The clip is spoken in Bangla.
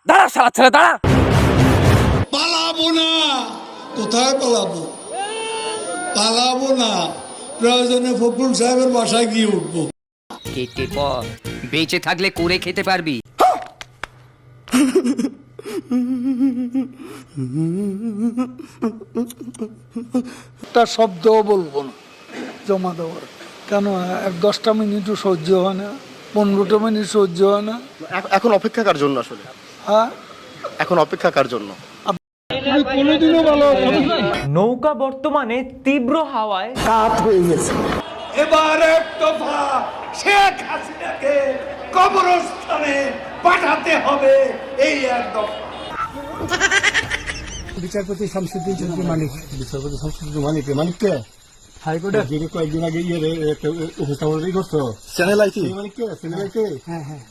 দাঁড়া শালা ছেলে দাঁড়া। পালাবো না। কোথায় পালাবো? পালাবো না, প্রয়োজনে ফখরুল সাহেবের বাসায় গিয়ে উঠবো। কেটে পর বেঁচে থাকলে করে খেতে পারবি। একটা শব্দও বলবো না জমা দেওয়ার। কেন 10টা মিনিটও সহ্য হয় না, 15টা মিনিট সহ্য হয় না। এখন অপেক্ষা কার জন্য আসলে? হ্যাঁ, এখন অপেক্ষা কার জন্য? কোনোদিনও ভালো নৌকা বর্তমানে তীব্র হাওয়ায় কাত হয়ে গেছে। এবার এক দফা শেখ হাসিনাকে কবরস্থানে পাঠাতে হবে, এই এক দফা। বিচারপতি শামসুদ্দিন চৌধুরী মানিক। বিচারপতি শামসুদ্দিন মানিককে হাইকোর্টে কয়েকদিন আগে উপস্থাপন করছো চ্যানেল আইটি মানিককে।